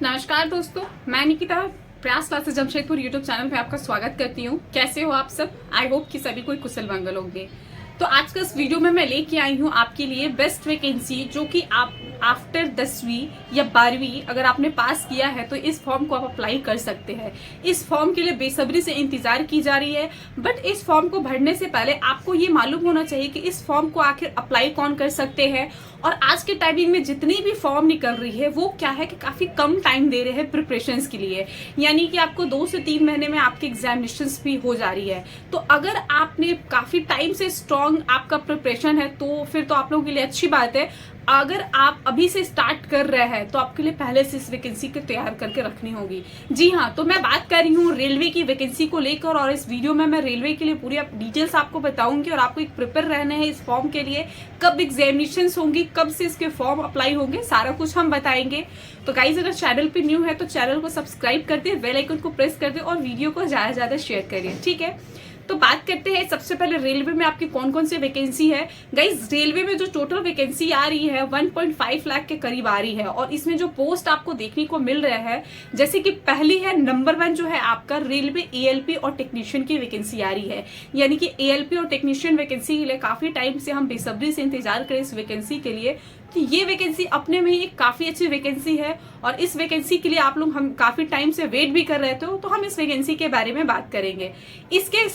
नमस्कार दोस्तों, मैं निकिता प्रयास क्लासेस जमशेदपुर यूट्यूब चैनल पे आपका स्वागत करती हूँ। कैसे हो आप सब? आई होप कि सभी कोई कुशल मंगल होंगे। तो आज का इस वीडियो में मैं लेके आई हूँ आपके लिए बेस्ट वैकेंसी, जो कि आप आफ्टर 10वीं या 12वीं अगर आपने पास किया है तो इस फॉर्म को आप अप्लाई कर सकते हैं। इस फॉर्म के लिए बेसब्री से इंतजार की जा रही है, बट इस फॉर्म को भरने से पहले आपको ये मालूम होना चाहिए कि इस फॉर्म को आखिर अप्लाई कौन कर सकते हैं। और आज के टाइमिंग में जितनी भी फॉर्म निकल रही है वो क्या है कि काफी कम टाइम दे रहे हैं प्रिपरेशंस के लिए, यानी कि आपको 2 से 3 महीने में आपकी एग्जामिनेशंस भी हो जा रही है। तो अगर आपने काफी टाइम से स्ट्रॉन्ग आपका प्रिपरेशन है तो फिर तो आप लोगों के लिए अच्छी बात है। अगर आप अभी से स्टार्ट कर रहे हैं तो आपके लिए पहले से इस वैकेंसी को तैयार करके रखनी होगी। जी हाँ, तो मैं बात कर रही हूँ रेलवे की वैकेंसी को लेकर, और इस वीडियो में मैं रेलवे के लिए पूरी डिटेल्स आपको बताऊंगी और आपको एक प्रिपेयर रहना है इस फॉर्म के लिए। कब एग्जामिनेशन होंगी, कब से इसके फॉर्म अप्लाई होंगे, सारा कुछ हम बताएंगे। तो गाइज, अगर चैनल पे न्यू है तो चैनल को सब्सक्राइब कर दे, बेल आइकन को प्रेस कर दे और वीडियो को ज्यादा से ज्यादा शेयर करिए, ठीक है। तो बात करते हैं सबसे पहले रेलवे में आपकी कौन कौन सी वैकेंसी है। गाइज, रेलवे में जो टोटल वैकेंसी आ रही है 1.5 लाख के करीब आ रही है, और इसमें जो पोस्ट आपको देखने को मिल रहा है, जैसे कि पहली है नंबर 1 जो है आपका रेलवे एएलपी और टेक्नीशियन की वैकेंसी आ रही है। यानी कि एएलपी और टेक्नीशियन वैकेंसी के लिए काफी टाइम से हम बेसब्री से इंतजार करें इस वैकेंसी के लिए। तो ये वैकेंसी अपने में ही एक काफी अच्छी वैकेंसी है, और इस वैकेंसी के लिए आप लोग हम काफी टाइम से वेट भी कर रहे थे, तो हम इस वैकेंसी के बारे में बात करेंगे। इसके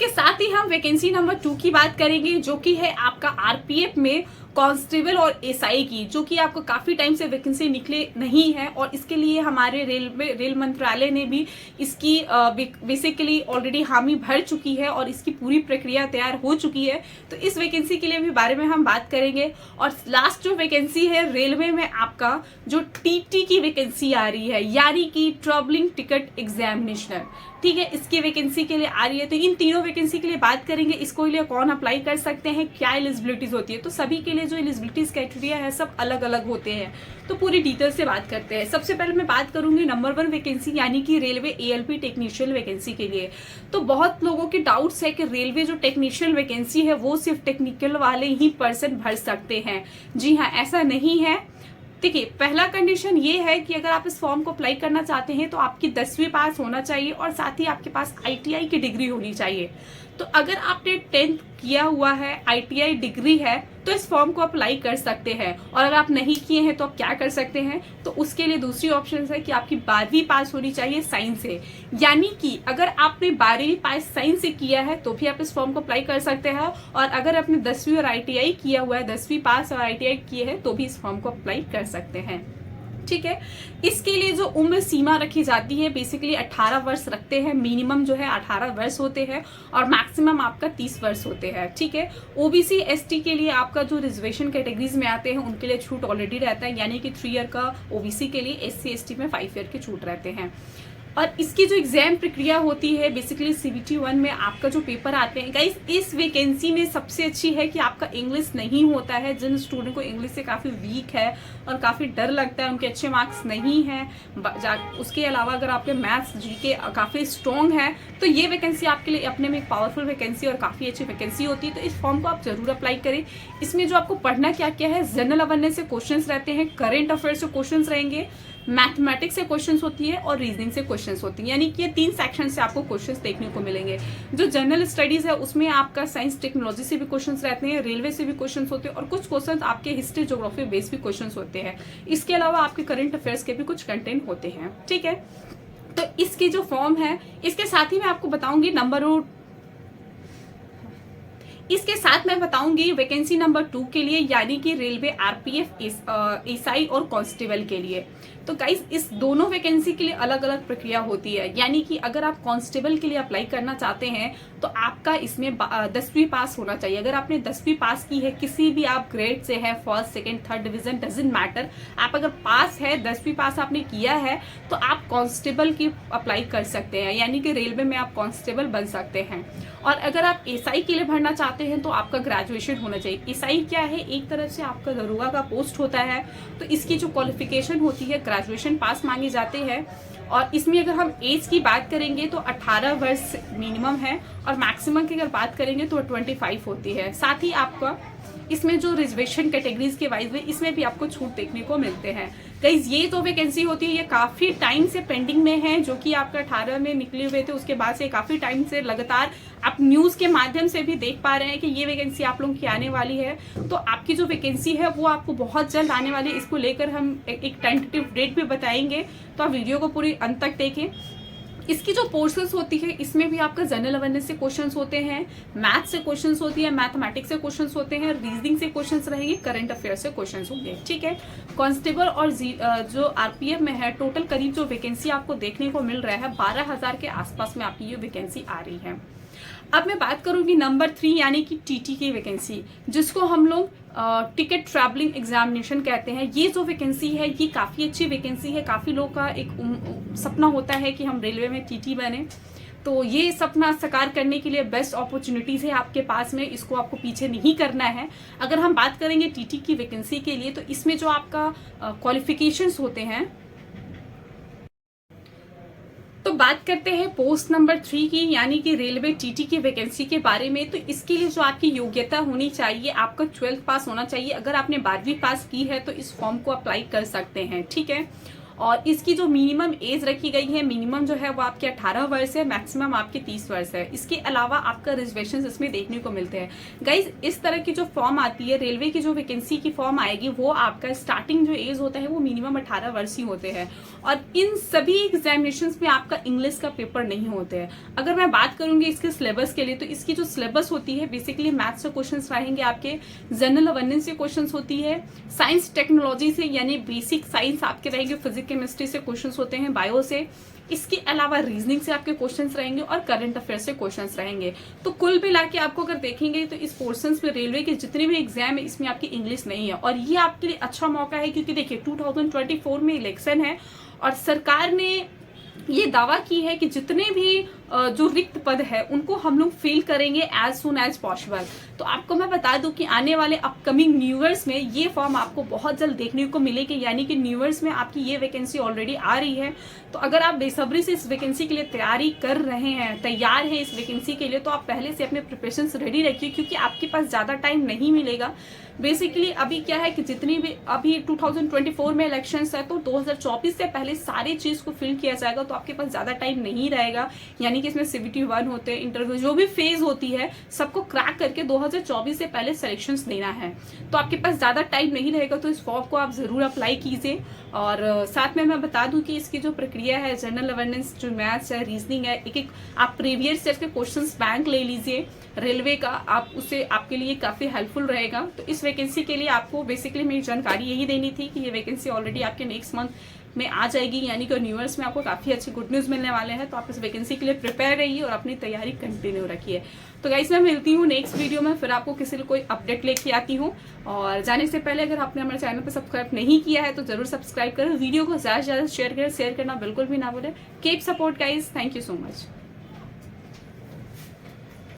साथ ही हम वैकेंसी नंबर 2 की बात करेंगे, जो कि है आपका आरपीएफ में कांस्टेबल और एसआई की, जो कि आपको काफी टाइम से वैकेंसी निकले नहीं है, और इसके लिए हमारे रेल मंत्रालय ने भी इसकी बेसिकली ऑलरेडी हामी भर चुकी है और इसकी पूरी प्रक्रिया तैयार हो चुकी है। तो इस वैकेंसी के लिए भी बारे में हम बात करेंगे। और लास्ट जो वैकेंसी है रेलवे में आपका जो टीटी की वैकेंसी आ रही है, यानी कि ट्रैवलिंग टिकट एग्जामिनेशनर, ठीक है, इसकी वैकेंसी के लिए आ रही है। तो इन तीनों वैकेंसी के लिए बात करेंगे, इसको लिए कौन अप्लाई कर सकते हैं, क्या एलिजिबिलिटीज होती है। तो सभी के लिए जो एलिजिबिलिटीज क्राइटेरिया है सब अलग अलग होते हैं, तो पूरी डिटेल से बात करते हैं। सबसे पहले मैं बात करूंगी नंबर 1 वैकेंसी, यानी कि रेलवे एएलपी टेक्नीशियन वैकेंसी के लिए। तो बहुत लोगों के डाउट्स है कि रेलवे जो टेक्नीशियन वैकेंसी है वो सिर्फ टेक्निकल वाले ही पर्सन भर सकते हैं। जी हाँ, ऐसा नहीं है। देखिए, पहला कंडीशन ये है कि अगर आप इस फॉर्म को अप्लाई करना चाहते हैं तो आपकी 10वीं पास होना चाहिए, और साथ ही आपके पास आईटीआई की डिग्री होनी चाहिए। तो अगर आपने 10th किया हुआ है, आईटीआई डिग्री है, तो इस फॉर्म को अप्लाई कर सकते हैं। और अगर आप नहीं किए हैं तो आप क्या कर सकते हैं, तो उसके लिए दूसरी ऑप्शन है कि आपकी 12वीं पास होनी चाहिए साइंस से। यानी कि अगर आपने 12वीं पास साइंस से किया है तो भी आप इस फॉर्म को अप्लाई कर सकते हैं, और अगर आपने 10वीं और आईटीआई किया हुआ है, 10वीं पास और आईटीआई किए हैं, तो भी इस फॉर्म को अप्लाई कर सकते हैं, ठीक है। इसके लिए जो उम्र सीमा रखी जाती है बेसिकली 18 वर्ष रखते हैं, मिनिमम जो है 18 वर्ष होते हैं, और मैक्सिमम आपका 30 वर्ष होते हैं, ठीक है। ओबीसी एसटी के लिए आपका जो रिजर्वेशन कैटेगरीज में आते हैं उनके लिए छूट ऑलरेडी रहता है, यानी कि 3 ईयर का ओबीसी के लिए, एससी एसटी में 5 ईयर के छूट रहते हैं। और इसकी जो एग्जाम प्रक्रिया होती है बेसिकली सीबीटी 1 में आपका जो पेपर आते हैं, गाइस इस वैकेंसी में सबसे अच्छी है कि आपका इंग्लिश नहीं होता है। जिन स्टूडेंट को इंग्लिश से काफी वीक है और काफी डर लगता है, उनके अच्छे मार्क्स नहीं है, उसके अलावा अगर आपके मैथ्स जीके काफी स्ट्रॉन्ग है, तो ये वैकेंसी आपके लिए अपने में एक पावरफुल वैकेंसी और काफी अच्छी वैकेंसी होती है। तो इस फॉर्म को आप जरूर अप्लाई करें। इसमें जो आपको पढ़ना क्या क्या है, जनरल अवेयरनेस से क्वेश्चन रहते हैं, करेंट अफेयर्स से क्वेश्चन रहेंगे, मैथमेटिक्स से क्वेश्चंस होती है, और रीजनिंग से क्वेश्चंस होती है। यानी कि ये 3 सेक्शन से आपको क्वेश्चंस देखने को मिलेंगे। जो जनरल स्टडीज है उसमें आपका साइंस टेक्नोलॉजी से भी क्वेश्चंस रहते हैं, रेलवे से भी क्वेश्चंस होते हैं, और कुछ क्वेश्चंस आपके हिस्ट्री ज्योग्राफी बेस्ड भी क्वेश्चंस होते हैं। इसके अलावा आपके करंट अफेयर्स के भी कुछ कंटेंट होते हैं, ठीक है। तो इसकी जो फॉर्म है, इसके साथ ही मैं आपको बताऊंगी इसके साथ मैं बताऊंगी वैकेंसी नंबर 2 के लिए, यानी कि रेलवे आरपीएफ एसआई और कांस्टेबल के लिए। तो गाइस, इस दोनों वैकेंसी के लिए अलग अलग प्रक्रिया होती है। यानी कि अगर आप कांस्टेबल के लिए अप्लाई करना चाहते हैं तो आपका इसमें 10वीं पास होना चाहिए। अगर आपने 10वीं पास की है, किसी भी आप ग्रेड से है, first second third division doesn't matter, आप अगर पास है, 10वीं पास आपने किया है, तो आप कांस्टेबल की अप्लाई कर सकते हैं, यानी कि रेलवे में आप कांस्टेबल बन सकते हैं। और अगर आप एसआई के लिए भरना चाहते हैं तो आपका ग्रेजुएशन होना चाहिए। एसआई क्या है, एक तरफ से आपका दरोगा का पोस्ट होता है, तो इसकी जो क्वालिफिकेशन होती है ग्रेजुएशन पास मांगे जाते हैं। और इसमें अगर हम एज की बात करेंगे तो 18 वर्ष मिनिमम है, और मैक्सिमम की अगर बात करेंगे तो 25 होती है। साथ ही आपका इसमें जो रिजर्वेशन कैटेगरीज के वाइज में इसमें भी आपको छूट देखने को मिलते हैं। गाइस ये तो वैकेंसी होती है, ये काफी टाइम से पेंडिंग में है, जो कि आपका 18 में निकले हुए थे, उसके बाद से काफी टाइम से लगातार आप न्यूज के माध्यम से भी देख पा रहे हैं कि ये वैकेंसी आप लोगों की आने वाली है। तो आपकी जो वैकेंसी है वो आपको बहुत जल्द आने वाली है। इसको लेकर हम एक टेंटेटिव डेट भी बताएंगे, तो आप वीडियो को पूरी अंत तक देखें। इसकी जो पोर्शंस होती है इसमें भी आपका जनरल अवेयरनेस से क्वेश्चंस होते हैं, मैथ से क्वेश्चंस होती है, मैथमेटिक्स से क्वेश्चंस होते हैं, रीजनिंग से क्वेश्चंस रहेंगे, करंट अफेयर से क्वेश्चंस होंगे। ठीक है, कांस्टेबल और जो आरपीएफ में है टोटल करीब जो वैकेंसी आपको देखने को मिल रहा है 12,000 के आसपास में आपकी ये वैकेंसी आ रही है। अब मैं बात करूंगी नंबर 3 यानी कि टीटी की वैकेंसी, जिसको हम लोग टिकट ट्रैवलिंग एग्जामिनेशन कहते हैं। ये जो वैकेंसी है ये काफ़ी अच्छी वैकेंसी है। काफ़ी लोगों का एक सपना होता है कि हम रेलवे में टीटी बने, तो ये सपना साकार करने के लिए बेस्ट अपॉर्चुनिटीज है आपके पास में, इसको आपको पीछे नहीं करना है। अगर हम बात करेंगे टीटी की वैकेंसी के लिए, तो इसमें जो आपका क्वालिफिकेशंस होते हैं, तो बात करते हैं पोस्ट नंबर 3 की यानी कि रेलवे टीटी की वैकेंसी के बारे में। तो इसके लिए जो आपकी योग्यता होनी चाहिए, आपका 12th पास होना चाहिए। अगर आपने 12वीं पास की है तो इस फॉर्म को अप्लाई कर सकते हैं। ठीक है, और इसकी जो मिनिमम एज रखी गई है, मिनिमम जो है वो आपके 18 वर्ष है, मैक्सिमम आपके 30 वर्ष है। इसके अलावा आपका रिजर्वेशन इसमें देखने को मिलते हैं। गाइज इस तरह की जो फॉर्म आती है, रेलवे की जो वैकेंसी की फॉर्म आएगी, वो आपका स्टार्टिंग जो एज होता है वो मिनिमम 18 वर्ष ही होते हैं, और इन सभी एग्जामिनेशन में आपका इंग्लिश का पेपर नहीं होते हैं। अगर मैं बात करूंगी इसके सिलेबस के लिए, तो इसकी जो सिलेबस होती है बेसिकली मैथ से क्वेश्चन रहेंगे आपके, जनरल अवेयरनेस से क्वेश्चन होती है, साइंस टेक्नोलॉजी से यानी बेसिक साइंस आपके रहेंगे, फिजिक्स केमिस्ट्री से क्वेश्चंस होते हैं, बायो से, इसके अलावा रीजनिंग से आपके क्वेश्चंस रहेंगे और करंट अफेयर से क्वेश्चंस रहेंगे। तो कुल मिला के आपको अगर देखेंगे तो इस पोर्शंस में रेलवे के जितने भी एग्जाम है इसमें आपकी इंग्लिश नहीं है, और ये आपके लिए अच्छा मौका है, क्योंकि देखिए 2024 में इलेक्शन है और सरकार ने ये दावा की है कि जितने भी जो रिक्त पद है उनको हम लोग फिल करेंगे एज सुन एज पॉसिबल। तो आपको मैं बता दूं कि आने वाले अपकमिंग न्यू ईयर्स में ये फॉर्म आपको बहुत जल्द देखने को मिलेगी, यानी कि न्यू ईयर्स में आपकी ये वैकेंसी ऑलरेडी आ रही है। तो अगर आप बेसब्री से इस वैकेंसी के लिए तैयारी कर रहे हैं, तैयार हैं इस वैकेंसी के लिए, तो आप पहले से अपने प्रिपरेशंस रेडी रखिए, क्योंकि आपके पास ज्यादा टाइम नहीं मिलेगा। बेसिकली अभी क्या है कि जितनी भी अभी 2024 में इलेक्शंस है, तो 2024 से पहले सारी चीज को फिल किया जाएगा, तो आपके पास ज्यादा टाइम नहीं रहेगा। यानी कि इसमें CVT 1 होते हैं, इंटरव्यू जो भी फेज होती है सबको क्रैक करके 2024 से पहले सिलेक्शंस देना है, तो आपके पास ज्यादा टाइम नहीं रहेगा। तो इस फॉर्म को आप जरूर अप्लाई कीजिए। और साथ में मैं बता दूं कि इसकी जो प्रक्रिया है, जनरल अवेयरनेस, जो मैथ्स है, रीजनिंग है, एक आप प्रीवियस ईयर के क्वेश्चंस बैंक ले लीजिए रेलवे का, आप उससे आपके लिए काफी हेल्पफुल रहेगा। तो इस वैकेंसी के लिए आपको बेसिकली मेरी जानकारी यही देनी थी कि ये वैकेंसी ऑलरेडी आपके नेक्स्ट मंथ में आ जाएगी, यानी कि न्यू ईयर्स में आपको काफी अच्छी गुड न्यूज मिलने वाले हैं। तो आप इस वैकेंसी के लिए प्रिपेयर रहिए और अपनी तैयारी कंटिन्यू रखिए। तो गाइस मैं मिलती हूँ नेक्स्ट वीडियो में, फिर आपको किसी कोई अपडेट लेके आती हूँ। और जाने से पहले अगर आपने हमारे चैनल पर सब्सक्राइब नहीं किया है तो जरूर सब्सक्राइब करें, वीडियो को ज्यादा से ज्यादा शेयर करें, शेयर करना बिल्कुल भी ना भूलें। Keep support guys, thank you so much.